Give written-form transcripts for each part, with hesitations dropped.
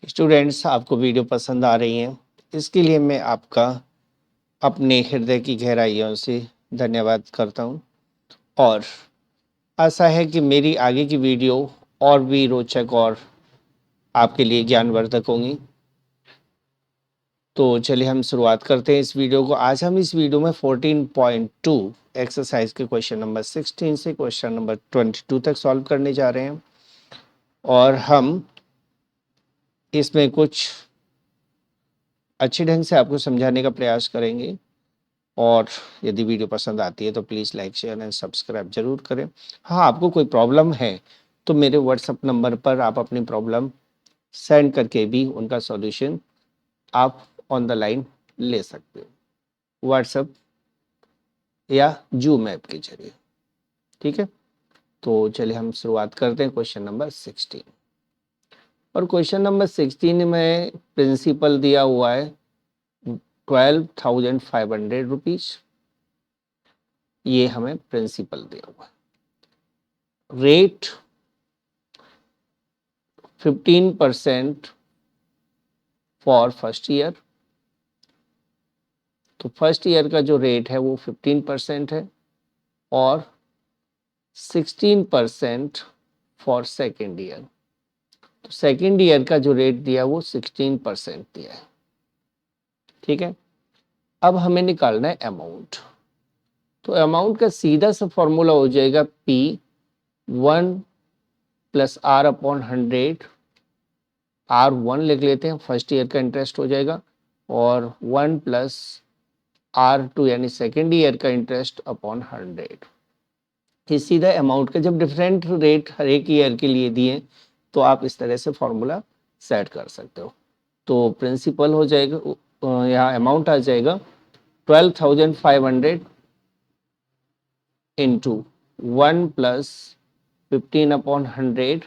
Students, आपको video पसंद आ रही है, इसके लिए मैं आपका अपने हृदय की गहराइयों से धन्यवाद करता हूँ और आशा है कि मेरी आगे की वीडियो और भी रोचक और आपके लिए ज्ञानवर्धक होंगी। तो चलिए हम शुरुआत करते हैं इस वीडियो को। आज हम इस वीडियो में 14.2 एक्सरसाइज के क्वेश्चन नंबर 16 से क्वेश्चन नंबर 22 तक सॉल्व करने जा रहे हैं और हम इसमें कुछ अच्छे ढंग से आपको समझाने का प्रयास करेंगे। और यदि वीडियो पसंद आती है तो please like share and subscribe जरूर करें। हाँ, आपको कोई प्रॉब्लम है तो मेरे व्हाट्सएप नंबर पर आप अपनी प्रॉब्लम सेंड करके भी उनका सॉल्यूशन आप ऑन द लाइन ले सकते हो, व्हाट्सएप या जूम ऐप के जरिए। ठीक है, तो चलिए हम शुरुआत करते हैं क्वेश्चन नंबर 16। और क्वेश्चन नंबर 16 में प्रिंसिपल दिया हुआ है 12,500 रुपीज। ये हमें प्रिंसिपल दिया हुआ है। Rate 15% for first year. तो फर्स्ट ईयर का जो रेट है वो 15% है और 16% फॉर सेकेंड ईयर। तो सेकेंड ईयर का जो रेट दिया वो 16% दिया है। ठीक है, अब हमें निकालना है अमाउंट। तो अमाउंट का सीधा सा फॉर्मूला हो जाएगा P1 plus R upon 100। R1 लिख लेते हैं, फर्स्ट ईयर का इंटरेस्ट हो जाएगा, और 1 प्लस R2 यानी सेकेंड ईयर का इंटरेस्ट अपॉन 100। ये सीधा अमाउंट का, जब डिफरेंट रेट हर एक ईयर के लिए दिए तो आप इस तरह से फॉर्मूला सेट कर सकते हो। तो प्रिंसिपल हो जाएगा, यहाँ अमाउंट आ जाएगा 12,500 into 1 plus 15 upon 100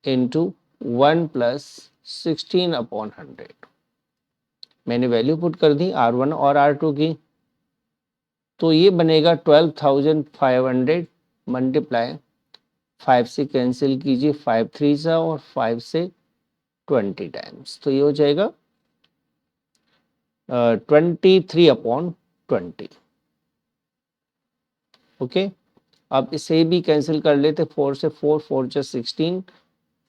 into 1 plus 16 upon 100। मैंने वैल्यू पुट कर दी R1 और R2 की। तो ये बनेगा 12,500 मल्टीप्लाई 5 से कैंसिल कीजिए, 5 3 सा और 5 से 20 टाइम्स, तो ये हो जाएगा 23 अपॉन 20। ओके, अब इसे भी कैंसिल कर लेते, 4 से 4, 4 जा 16,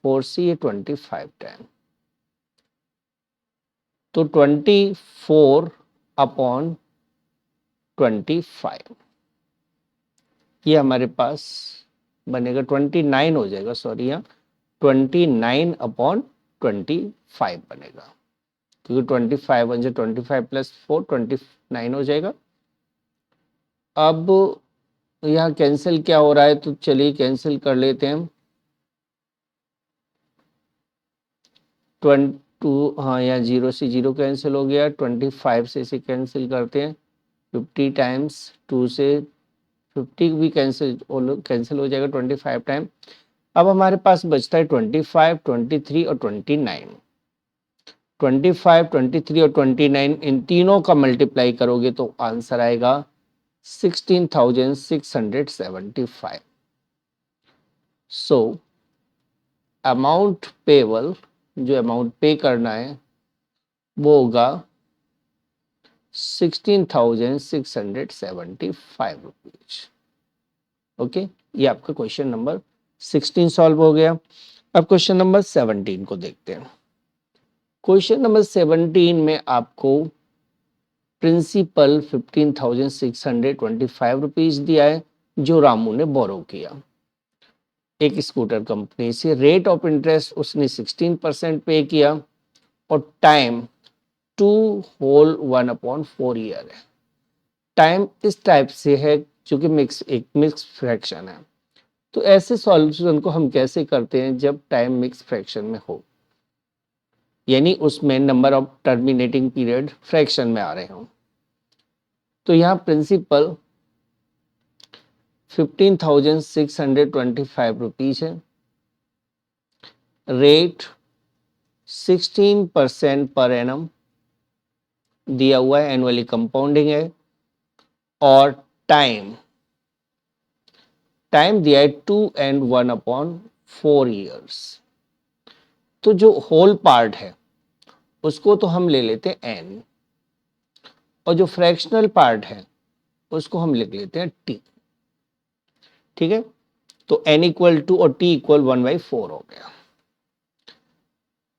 4 से ये 25 टाइम, तो 24 अपॉन 25 ये हमारे पास बनेगा 29 हो जाएगा, सॉरी, यहाँ 29 अपॉन 25 बनेगा, क्योंकि 25 वन 25 प्लस 4 29 हो जाएगा। अब यहाँ कैंसिल क्या हो रहा है, तो चलिए कैंसिल कर लेते हैं। 22, हाँ, यहाँ 0 से 0 कैंसिल हो गया, 25 से इसे कैंसिल करते हैं, 50 टाइम्स, 2 से 50 भी कैंसिल हो जाएगा 25 टाइम। अब हमारे पास बचता है 25, 23 और 29। 25, 23 और 29 इन तीनों का मल्टीप्लाई करोगे तो आंसर आएगा 16,675। सो अमाउंट पेबल, जो अमाउंट पे करना है वो होगा 16,675 रुपीज। ओके, ये आपका क्वेश्चन नंबर 16 सॉल्व हो गया। अब क्वेश्चन नंबर 17 को देखते हैं। क्वेश्चन नंबर 17 में आपको प्रिंसिपल 15,625 रुपीज दिया है, जो रामू ने बोरो किया एक स्कूटर कंपनी से। रेट ऑफ इंटरेस्ट उसने 16% पे किया और टाइम 2 होल 1 अपॉन 4 ईयर है। टाइम इस टाइप से है क्योंकि एक मिक्स फ्रैक्शन है। तो ऐसे सॉल्यूशन को हम कैसे करते हैं, जब टाइम मिक्स फ्रैक्शन में हो, यानी उसमें number of terminating period fraction में आ रहे हों। तो यहाँ प्रिंसिपल 15,625 रुपीज है, रेट 16% पर एनम दिया हुआ है, एनुअली कंपाउंडिंग है, और टाइम दिया है 2 and 1 अपॉन 4 ईयर्स। तो जो होल पार्ट है उसको तो हम ले लेते हैं n, और जो फ्रैक्शनल पार्ट है उसको हम लिख लेते हैं t। ठीक है, तो n इक्वल टू और t इक्वल 1/4 हो गया।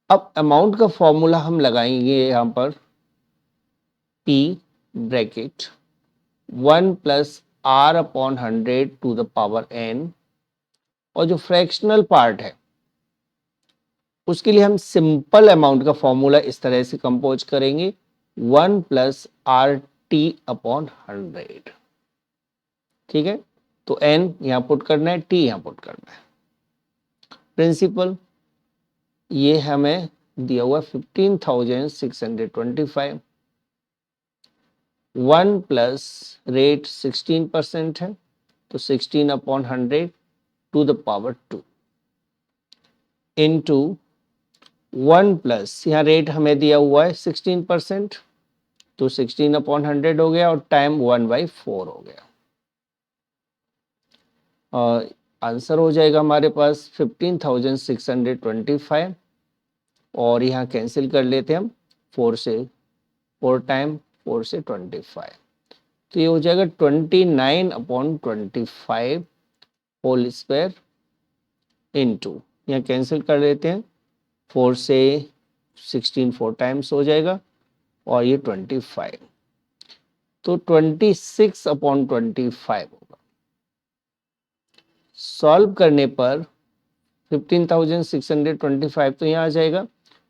अब अमाउंट का फॉर्मूला हम लगाएंगे यहां पर p bracket 1 plus r upon 100 to the power n, और जो फ्रैक्शनल पार्ट है उसके लिए हम सिंपल अमाउंट का फॉर्मूला इस तरह से कंपोज करेंगे 1 प्लस आर टी अपॉन 100। ठीक है, तो n यहां पुट करना है, t यहां पुट करना है। प्रिंसिपल ये हमें दिया हुआ 15,625, 1 प्लस रेट 16% है तो 16 upon 100 to the power 2 into 1 plus, यहाँ रेट हमें दिया हुआ है 16%, तो 16 अपॉन 100 हो गया और टाइम 1/4 हो गया। और आंसर हो जाएगा हमारे पास 15,625, और यहाँ कैंसिल कर लेते हैं हम 4 से, 4 टाइम 4 से 25, तो ये हो जाएगा 29 अपॉन 25 होल स्क्वायर इनटू, यहाँ कैंसिल कर लेते हैं 4 से 16 4 टाइम्स हो जाएगा और ये 25, तो 26 अपॉन 25 होगा। सॉल्व करने पर 15,625 तो यहाँ आ जाएगा,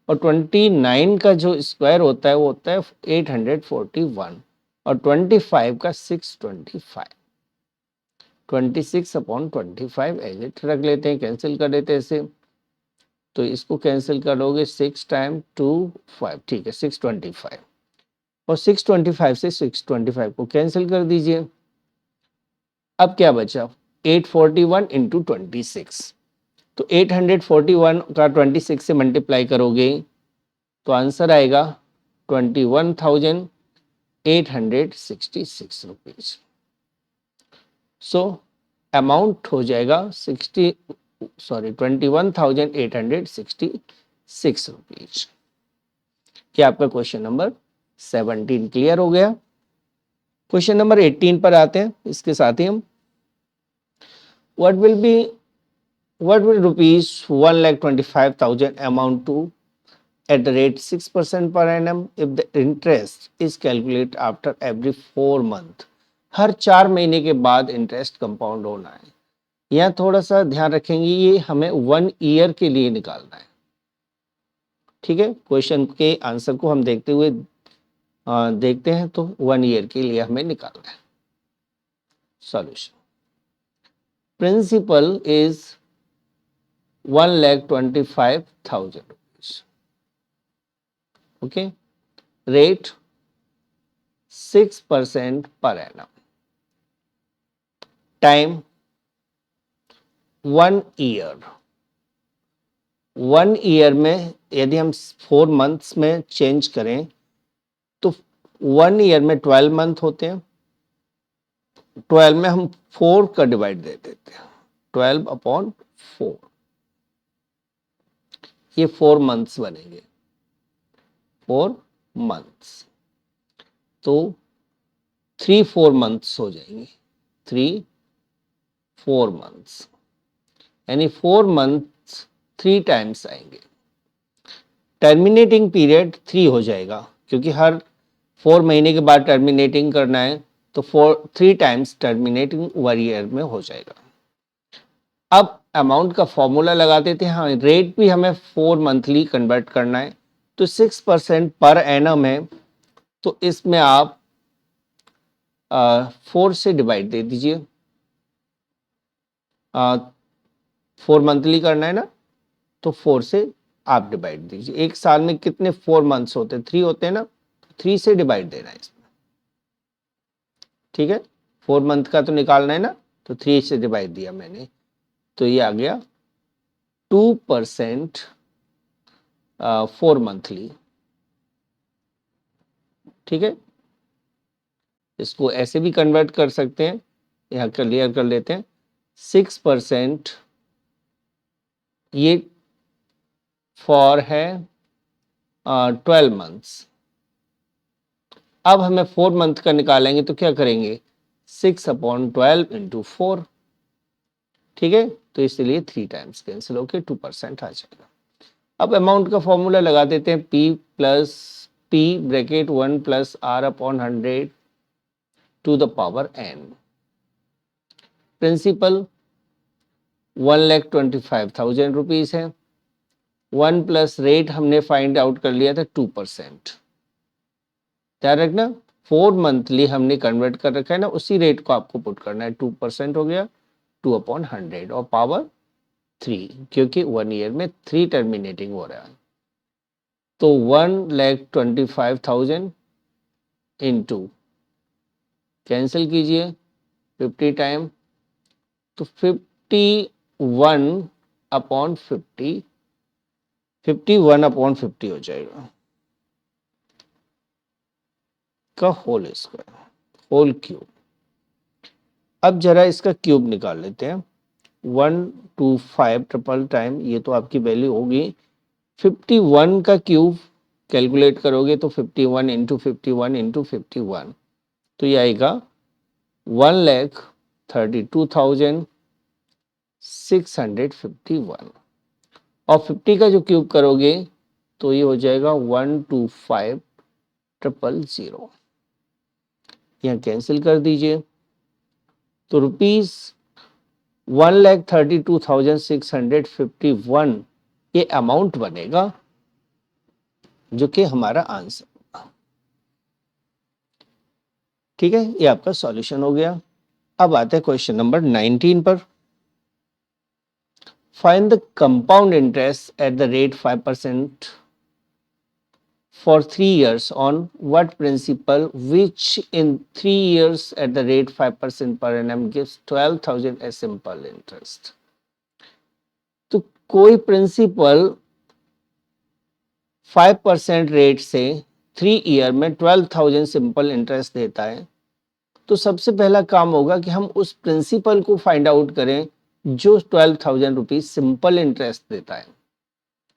और 29 का जो स्क्वायर होता है वो होता है 841, और 25 का 625, 26 अपॉन 25 एज इट रख लेते हैं, कैंसिल कर देते हैं इसे, तो इसको कैंसिल करोगे 6 टाइम 2 5, ठीक है 625, और 625 से 625 को कैंसिल कर दीजिए। अब क्या बचा 841 इंटू 26, तो 841 का 26 से मल्टीप्लाई करोगे तो आंसर आएगा 21,866 रुपीज। सो अमाउंट हो जाएगा 21,866 रुपीज। क्या आपका क्वेश्चन नंबर 17 क्लियर हो गया? क्वेश्चन नंबर 18 पर आते हैं। इसके साथ ही हम what will rupees 1,25,000 amount to at the rate 6% per annum if the interest is calculated after every 4 month। हर 4 महीने के बाद इंटरेस्ट कंपाउंड होना है। यहाँ थोड़ा सा ध्यान रखेंगे, ये हमें 1 ईयर के लिए निकालना है। ठीक है, क्वेश्चन के आंसर को हम देखते हुए देखते हैं, तो 1 ईयर के लिए हमें निकालना है। Solution principal is 1,25,000 rupees। Okay, rate 6% per annum, time 1 year. 1 year में यदि हम 4 मंथ्स में चेंज करें तो 1 ईयर में 12 मंथ होते हैं, 12 में हम 4 का डिवाइड दे देते हैं, 12 अपॉन 4, ये 4 मंथ्स बनेंगे, 4 मंथ्स, तो 3 4 मंथ्स हो जाएंगे, 3 4 मंथ्स, यानी 4 मंथ्स 3 टाइम्स आएंगे। टर्मिनेटिंग पीरियड 3 हो जाएगा, क्योंकि हर 4 महीने के बाद टर्मिनेटिंग करना है, तो 3 टाइम्स टर्मिनेटिंग 1 ईयर में हो जाएगा। अब अमाउंट का फॉर्मूला लगा देते हैं। हाँ, रेट भी हमें 4 मंथली कन्वर्ट करना है, तो 6% पर एनम है, तो इसमें आप 4 से डिवाइड दे दीजिए। 4 मंथली करना है ना, तो 4 से आप डिवाइड दीजिए। एक साल में कितने 4 मंथ्स होते हैं? 3 होते हैं ना, 3 से डिवाइड देना है इसमें। ठीक है, 4 मंथ का तो निकालना है ना, तो 3 से डिवाइड दिया मैंने, तो ये आ गया 2% 4 मंथली। ठीक है, इसको ऐसे भी कन्वर्ट कर सकते हैं, यहाँ क्लियर कर लेते हैं। 6%, ये फॉर है 12 मंथ्स। अब हमें 4 मंथ का निकालेंगे तो क्या करेंगे, 6/12 इंटू 4। ठीक है, तो इसलिए 3 टाइम्स कैंसिल होके 2% आ जाएगा। अब अमाउंट का फॉर्मूला लगा देते हैं, P bracket 1 plus R upon 100 to the power n। Principal 1,25,000 rupees है। 1 प्लस रेट हमने फाइंड आउट कर लिया था 2%। ध्यान रखना 4 मंथली हमने कन्वर्ट कर रखा है ना, उसी रेट को आपको पुट करना है। 2% हो गया 2/100 और पावर 3, क्योंकि 1 ईयर में 3 टर्मिनेटिंग हो रहा है। तो 1,25,000 इंटू कैंसिल कीजिए 50 टाइम, तो 51/50 51/50 हो जाएगा का होल स्क्वायर, होल क्यूब। अब जरा इसका क्यूब निकाल लेते हैं। 125 ट्रिपल टाइम, ये तो आपकी वैल्यू होगी। 51 का क्यूब कैलकुलेट करोगे तो 51 इंटू 51 इंटू 51, तो ये आएगा 1,32,651। और 50 का जो क्यूब करोगे तो ये हो जाएगा 125,000। यहाँ कैंसिल कर दीजिए, तो रुपीज 1,32,651 ये अमाउंट बनेगा, जो कि हमारा आंसर होगा। ठीक है, ये आपका सॉल्यूशन हो गया। अब आते हैं क्वेश्चन नंबर 19 पर। Find the compound interest at the rate 5% for 3 years on what principal, which in 3 years at the rate 5% per annum gives 12,000 as simple interest। तो कोई प्रिंसिपल 5% रेट से 3 ईयर में 12,000 सिंपल इंटरेस्ट देता है, तो सबसे पहला काम होगा कि हम उस प्रिंसिपल को फाइंड आउट करें जो 12,000 रुपीज सिंपल इंटरेस्ट देता है।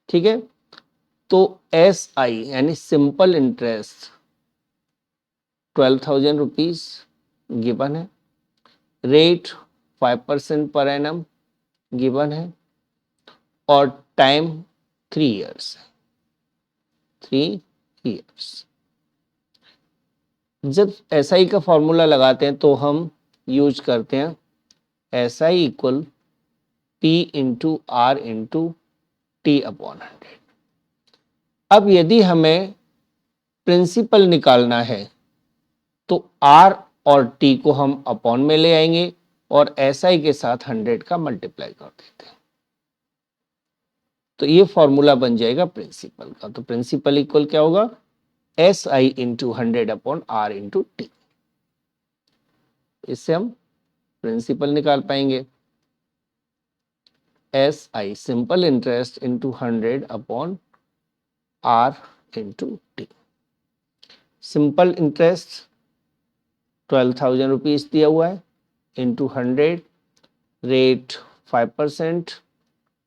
ठीक है, तो SI यानी सिंपल इंटरेस्ट 12,000 रुपीज गिवन है, रेट 5% पर एनम गिवन है, और टाइम 3 ईयर्स है, 3 ईयर्स। जब SI का फॉर्मूला लगाते हैं तो हम यूज करते हैं SI equal P into R into T/100। अब यदि हमें प्रिंसिपल निकालना है तो R और T को हम अपॉन में ले आएंगे और SI के साथ 100 का मल्टीप्लाई कर देते हैं, तो ये फॉर्मूला बन जाएगा प्रिंसिपल का। तो प्रिंसिपल इक्वल क्या होगा, SI into 100/R into T। इससे हम प्रिंसिपल निकाल पाएंगे। SI simple interest into 100/R into T। Simple interest 12,000 rupees दिया हुआ है, into 100, rate 5%,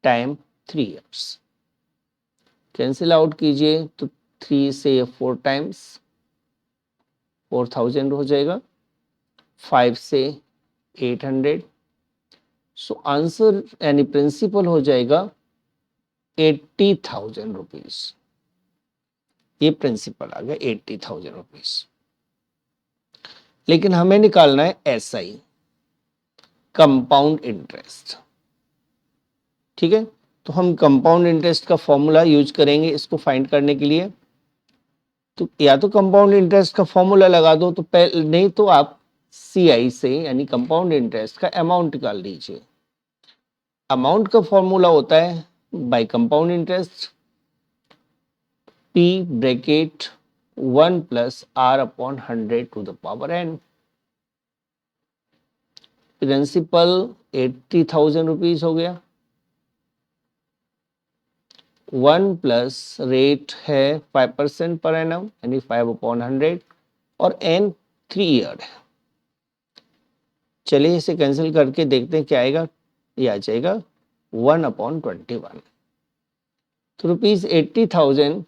time 3 years. Cancel out कीजिए तो 3 से 4 टाइम्स 4,000 हो जाएगा, 5 से 800। सो आंसर यानी प्रिंसिपल हो जाएगा 80,000 रुपीज। ये प्रिंसिपल आ गया 80,000 रुपीज। लेकिन हमें निकालना है SI कंपाउंड इंटरेस्ट। ठीक है, तो हम कंपाउंड इंटरेस्ट का फॉर्मूला यूज करेंगे इसको फाइंड करने के लिए। तो या तो कंपाउंड इंटरेस्ट का फॉर्मूला लगा दो, तो पहले नहीं तो आप CI से यानी कंपाउंड इंटरेस्ट का अमाउंट निकाल लीजिए। अमाउंट का फॉर्मूला होता है by compound interest P bracket 1 plus R/100 to the power n। Principal 80,000 rupees हो गया, 1 प्लस रेट है 5% पर एनम यानी 5/100, और n 3 ईयर है। चलिए इसे कैंसिल करके देखते हैं क्या आएगा। ये आ जाएगा 1/21। तो ₹80,000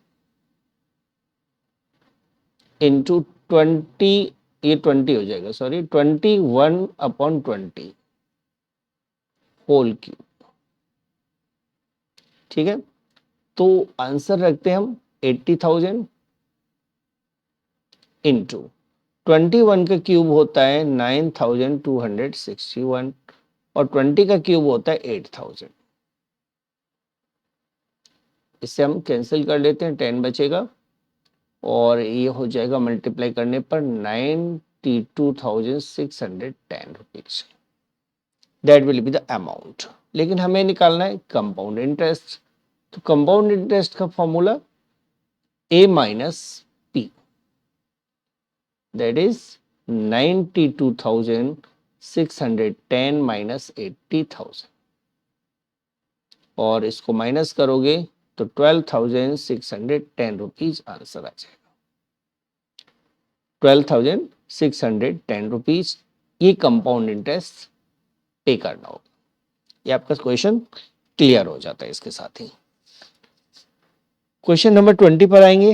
इंटू 20, ये 20 हो जाएगा, सॉरी 21/20 होल क्यूब। ठीक है, तो आंसर रखते हैं हम 80,000 इंटू 21 का क्यूब होता है 9261 और 20 का क्यूब होता है 8000। इससे हम कैंसिल कर लेते हैं, 10 बचेगा और ये हो जाएगा मल्टीप्लाई करने पर 92,610 rupees. That will be the amount. लेकिन हमें निकालना है कंपाउंड इंटरेस्ट। तो कंपाउंड इंटरेस्ट का formula a minus P, that is 92,610 minus 80,000 और इसको माइनस करोगे तो 12,610 रुपीज आंसर आ जाएगा। 12,610 रुपीज ये कंपाउंड इंटरेस्ट पे करना होगा। ये आपका क्वेश्चन क्लियर हो जाता है इसके साथ ही। क्वेश्चन नंबर 20 पर आएंगे।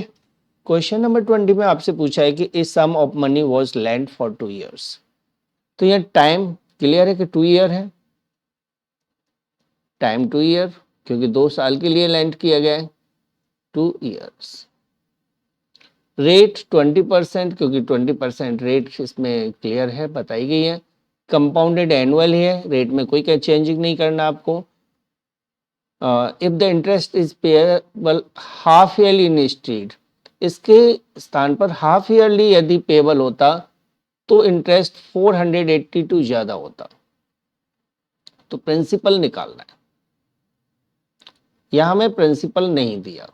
क्वेश्चन नंबर 20 में आपसे पूछा है कि a sum of money was lent for 2 years. तो यह टाइम क्लियर है कि 2 ईयर है, टाइम 2 ईयर क्योंकि 2 साल के लिए लेंट किया गया है, 2 इयर्स। रेट 20% क्योंकि 20% रेट इसमें क्लियर है, बताई गई है। कंपाउंडेड एनुअल है, रेट में कोई चेंजिंग नहीं करना आपको। If the interest is payable half yearly instead, इसके स्थान पर हाफ ईयरली यदि पेएबल होता तो इंटरेस्ट 482 ज्यादा होता। तो प्रिंसिपल निकालना है, यहां में प्रिंसिपल नहीं दिया।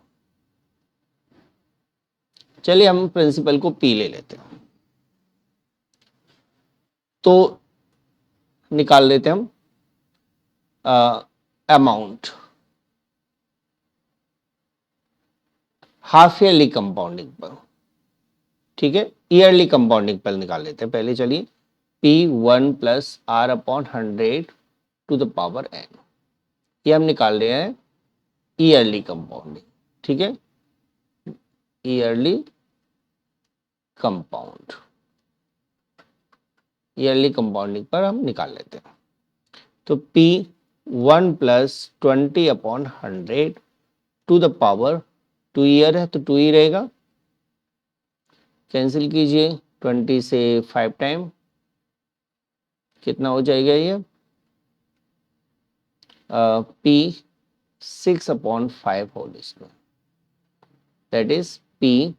चलिए हम प्रिंसिपल को पी ले लेते हैं, तो निकाल लेते हैं हम अमाउंट हाफ ईयरली कंपाउंडिंग पर। ठीक है, ईयरली कंपाउंडिंग पर निकाल लेते हैं पहले। चलिए P1 plus R upon 100 to the power n, ये हम निकाल रहे हैं ईयरली कंपाउंडिंग। ठीक है, ईयरली कंपाउंड, ईयरली कंपाउंडिंग पर हम निकाल लेते हैं। तो P1 plus 20 upon 100 to the power 2 year है तो 2 ही रहेगा, कैंसिल कीजिए 20 से 5 टाइम, कितना हो जाएगा ये P6 upon 5 whole square, that is P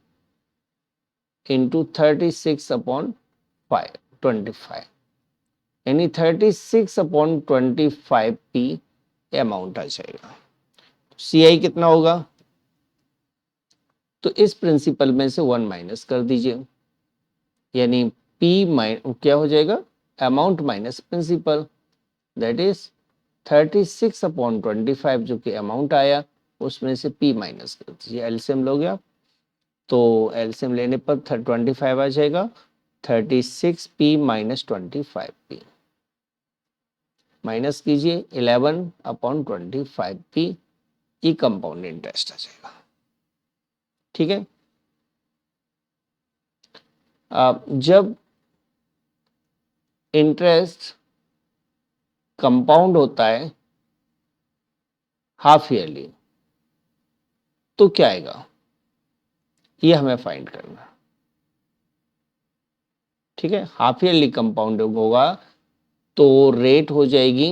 into 36 upon 25, यानी 36 अपॉन 25 P अमाउंट आ जाएगा। CI कितना होगा, तो इस प्रिंसिपल में से 1 माइनस कर दीजिए, यानी क्या हो जाएगा amount minus principal, that is 36 upon 25 जो कि अमाउंट आया उसमें से P माइनस कर दीजिए। एलसीएम लोगे आप तो एलसीएम लेने पर 25 आ जाएगा, 36P माइनस 25P माइनस कीजिए 11 अपॉन 25P, ये कंपाउंड इंटरेस्ट आ जाएगा। ठीक है, जब इंटरेस्ट कंपाउंड होता है हाफ ईयरली तो क्या आएगा, ये हमें फाइंड करना। ठीक है, हाफ ईयरली कंपाउंड होगा तो रेट हो जाएगी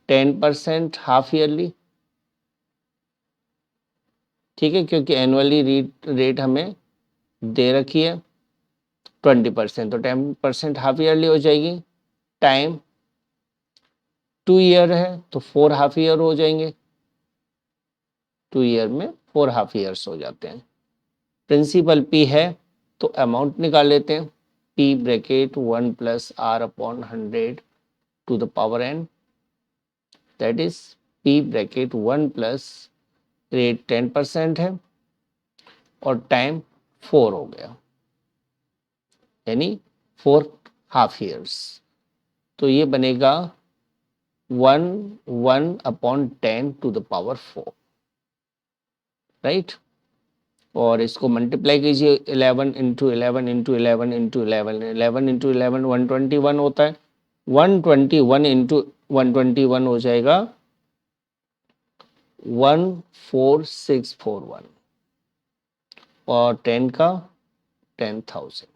10% हाफ ईयरली। ठीक है, क्योंकि एनुअली रेट हमें दे रखी है 20%, तो 10% हाफ ईयरली हो जाएगी। टाइम 2 ईयर है तो 4 हाफ ईयर हो जाएंगे, 2 ईयर में 4 हाफ ईयर्स हो जाते हैं। प्रिंसिपल P है तो अमाउंट निकाल लेते हैं, P bracket 1 plus R upon 100 to the power n, that is P bracket 1 plus rate 10% है और टाइम 4 हो गया, यानी 4 हाफ ईयर्स। तो ये बनेगा 1 upon 10 to the power 4, right. और इसको मल्टीप्लाई कीजिए 11 इंटू 11 इंटू 11 इंटू 11, 11 इंटू 11 121 होता है। 121 इंटू 121 हो जाएगा 14641 और 10 का 10,000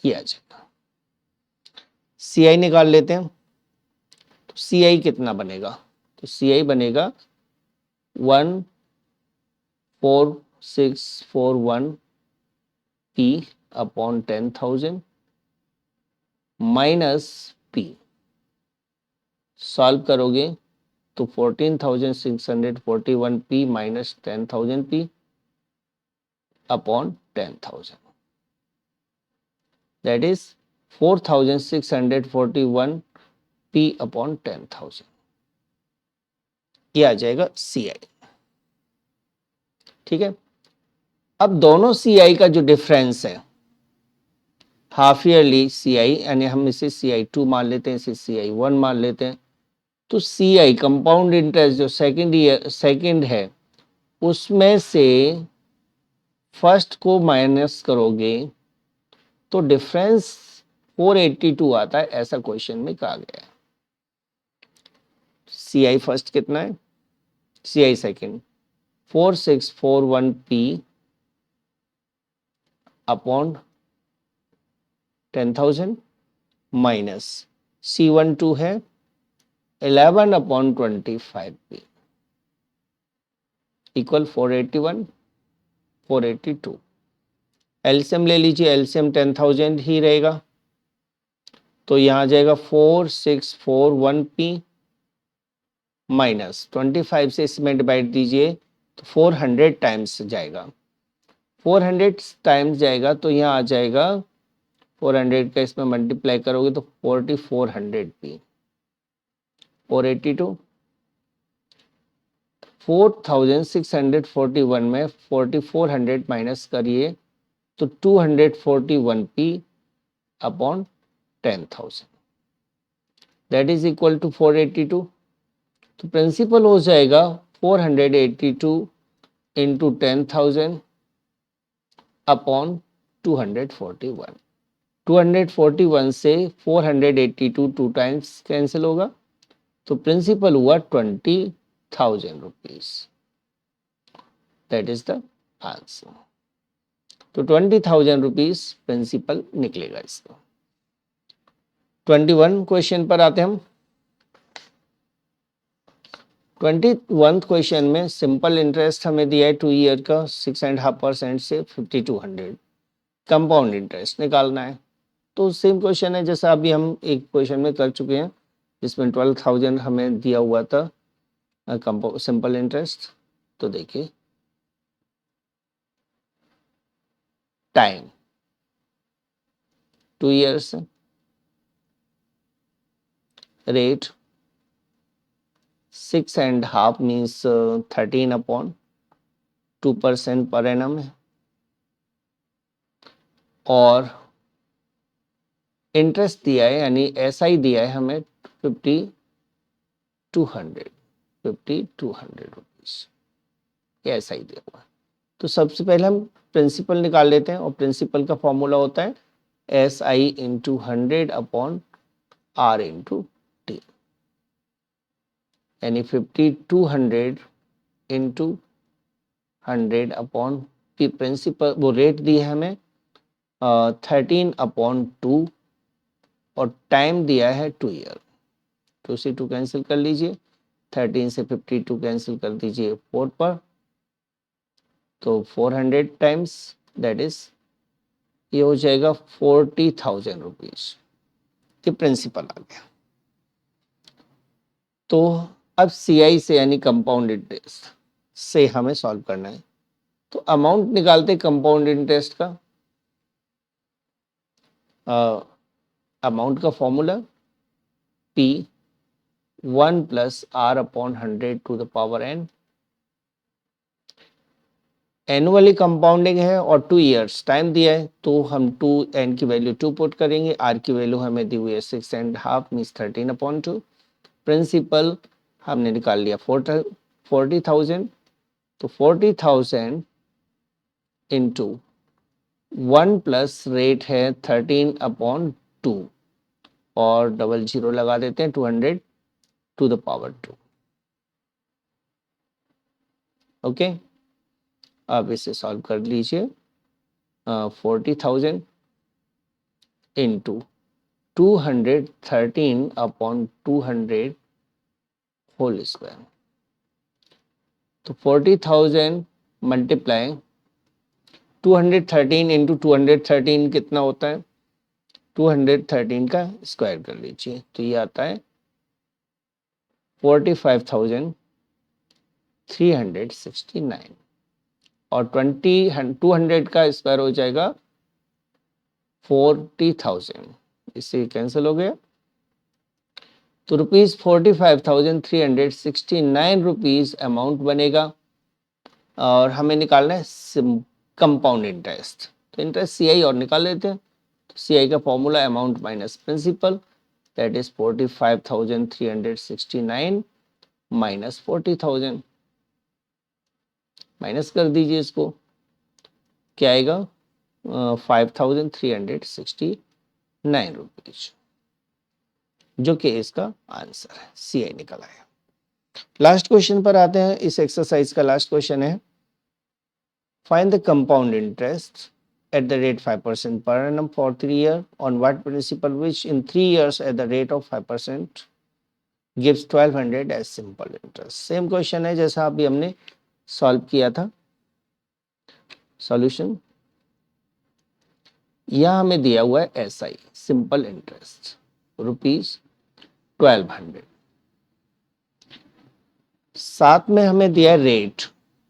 ये आ जाएगा। सी आई निकाल लेते हैं। तो सी आई कितना बनेगा? तो सी आई बनेगा 14641 P upon 10,000 minus P. Solve करोगे तो 14,641 P minus 10,000 P upon 10,000, that is 4,641 P upon 10,000। ये आ जाएगा सी आई। ठीक है। अब दोनों सी आई का जो डिफरेंस है, हाफ ईयरली सी आई, यानी हम इसे सी आई 2 मान लेते हैं, इसे सी आई 1 मान लेते हैं। तो सी आई कंपाउंड इंटरेस्ट जो सेकंड है, उसमें से फर्स्ट को माइनस करोगे तो डिफरेंस 482 आता है, ऐसा क्वेश्चन में कहा गया है। सी आई फर्स्ट कितना है? C I second 4641 P upon 10,000 minus C12 है 11 अपॉन 25 पी इक्वल 481 482। एलसीएम ले लीजिए, एलसीएम 10,000 ही रहेगा, तो यहां आ जाएगा 4641 पी माइनस 25 से इसमें डिवाइड दीजिए तो 400 टाइम्स जाएगा, 400 टाइम्स जाएगा तो यहाँ आ जाएगा 400 का इसमें मल्टीप्लाई करोगे तो 4400 पी 482। 4641 में 4400 माइनस करिए तो 241 P upon 10,000, that is equal to 482। तो प्रिंसिपल हो जाएगा 482 इंटू 10,000 अपॉन 241। 241 से 482 टू टाइम्स कैंसिल होगा, तो प्रिंसिपल हुआ 20,000 rupees, that is the answer. तो 20,000 रुपीज प्रिंसिपल निकलेगा इसका। 21 क्वेश्चन पर आते हैं हम। 21 क्वेश्चन में सिंपल इंटरेस्ट हमें दिया है 2 ईयर का 6.5% से 5200, कंपाउंड इंटरेस्ट निकालना है। तो सेम क्वेश्चन है जैसा अभी हम एक क्वेश्चन में कर चुके हैं, जिसमें 12,000 हमें दिया हुआ था सिंपल इंटरेस्ट। तो देखिए time 2 years, rate 6.5 means 13 upon 2% per annum है, और इंटरेस्ट दिया है यानी एसआई दिया है हमें 5200 रुपीज, ये एसआई दिया हुआ है। तो सबसे पहले हम प्रिंसिपल निकाल लेते हैं, और प्रिंसिपल का फॉर्मूला होता है S I into 100 upon R into T, यानी 5200 इंटू 100 अपॉन पी। प्रिंसिपल वो रेट दी है हमें 13 अपॉन 2 और टाइम दिया है 2 ईयर। 2 से 2 कैंसिल कर लीजिए, 13 से 52 कैंसिल कर दीजिए 4 पर, तो 400 टाइम्स दैट इज ये हो जाएगा 40,000 रुपीज। ये प्रिंसिपल आ गया। तो अब सीआई से यानी कंपाउंड इंटरेस्ट से हमें सॉल्व करना है। तो अमाउंट निकालते कंपाउंड इंटरेस्ट का। अमाउंट का formula P 1 plus R upon 100 to the power n। Annually compounding है और 2 ईयर्स टाइम दिया है, तो हम 2n की वैल्यू 2 पुट करेंगे, r की वैल्यू हमें दी हुई है 6.5 मीन्स 13 अपॉन 2। प्रिंसिपल हमने निकाल लिया 40,000, तो 40,000 इंटू 1 प्लस रेट है 13/2 और डबल जीरो लगा देते हैं 200 टू द पावर 2। ओके, अब इसे सॉल्व कर लीजिए। 40,000 इंटू 213/200 होल स्क्वायर, तो 40,000 मल्टीप्लाई 213 इंटू 213 कितना होता है, 213 का स्क्वायर कर लीजिए तो ये आता है 45,369 और 200 का स्क्वायर हो जाएगा 40,000, इससे कैंसिल हो गया। तो ₹45,369 रुपीज अमाउंट बनेगा और हमें निकालना है कंपाउंड इंटरेस्ट। तो इंटरेस्ट सीआई और निकाल लेते हैं। तो सीआई का formula amount minus principal, that is 45,369 minus 40,000, minus कर दीजिए इसको, क्या आएगा 5,369 रुपीज, जो कि इसका आंसर है, सीआई निकल आया। लास्ट क्वेश्चन पर आते हैं। इस एक्सरसाइज का लास्ट क्वेश्चन है, find the compound interest at the rate 5% per annum for 3 years on what principal which in 3 years at the rate of 5% gives 1200 as simple interest। Same question है जैसा अभी हमने सॉल्व किया था। Solution, यह हमें दिया हुआ है एसआई सिंपल इंटरेस्ट ₹1200, साथ में हमें दिया रेट,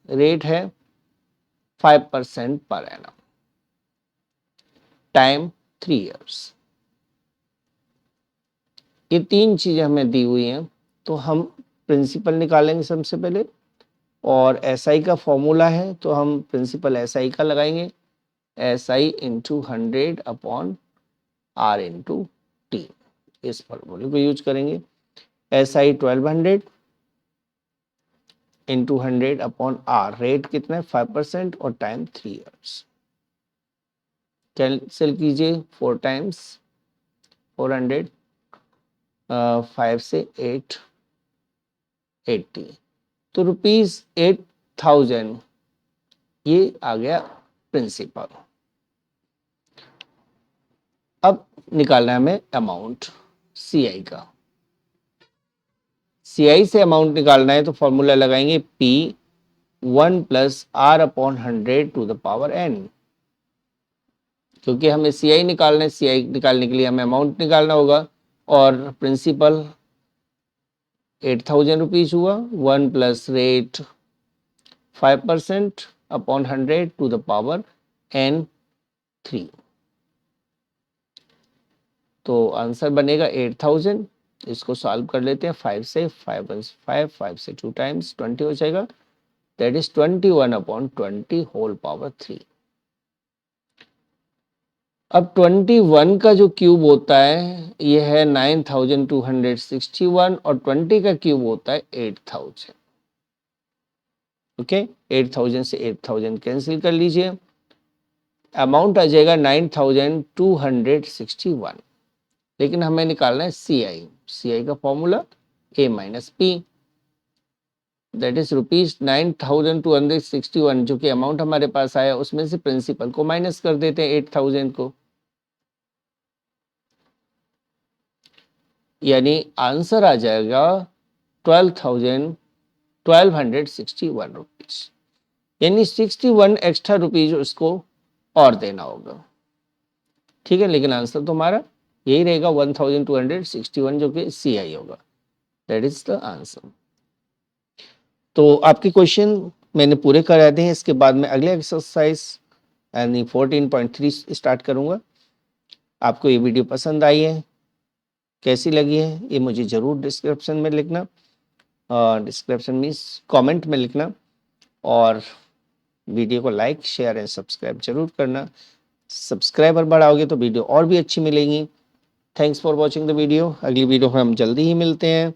रेट है 5% पर एनम, टाइम 3 इयर्स। ये तीन चीजें हमें दी हुई हैं, तो हम प्रिंसिपल निकालेंगे सबसे पहले, और एसआई का फॉर्मूला है तो हम प्रिंसिपल एसआई का लगाएंगे, SI into 100/r into T, इस फॉर्मूले को यूज करेंगे। एसआई 1200 इंटू 100/r, रेट कितना है 5% और टाइम 3 इयर्स। कैंसिल कीजिए, 4 टाइम्स 400, 5 से 8 80, तो ₹8,000 ये आ गया प्रिंसिपल। अब निकालना है हमें अमाउंट सीआई का। सीआई से अमाउंट निकालना है तो फॉर्मूला लगाएंगे P1 + R/100 to the power n, क्योंकि हमें सीआई निकालना है। सीआई निकालने के लिए हमें अमाउंट निकालना होगा और प्रिंसिपल 8,000 रुपीज हुआ, 1 plus rate 5%/100 to the power n3, तो आंसर बनेगा 8,000। इसको सॉल्व कर लेते हैं, 5 से 5 से 2 टाइम्स 20 हो जाएगा, दैट इज 21/20 होल पावर 3। अब 21 का जो क्यूब होता है ये है 9,261 और 20 का क्यूब होता है 8,000। ओके, 8,000 से 8,000 कैंसिल कर लीजिए, अमाउंट आ जाएगा 9,261, लेकिन हमें निकालना है सीआई। सीआई का formula A minus P, that is ₹9,261, जो कि अमाउंट हमारे पास आया उसमें से प्रिंसिपल को माइनस कर देते हैं 8,000 को, यानी आंसर आ जाएगा 12,161 रुपीज, यानी 61 एक्स्ट्रा रुपीज उसको और देना होगा। ठीक है, लेकिन आंसर तो हमारा यही रहेगा 1261, जो कि सीआई होगा, दैट इज द आंसर। तो आपके क्वेश्चन मैंने पूरे करा दिए हैं। इसके बाद में अगले एक्सरसाइज यानी 14.3 स्टार्ट करूंगा। आपको ये वीडियो पसंद आई है, कैसी लगी है, ये मुझे ज़रूर डिस्क्रिप्शन में लिखना, डिस्क्रिप्शन मीन्स कमेंट में लिखना, और वीडियो को लाइक शेयर एंड सब्सक्राइब जरूर करना। सब्सक्राइबर बढ़ाओगे तो वीडियो और भी अच्छी मिलेंगी। Thanks for watching the video. अगली वीडियो में हम जल्दी ही मिलते हैं।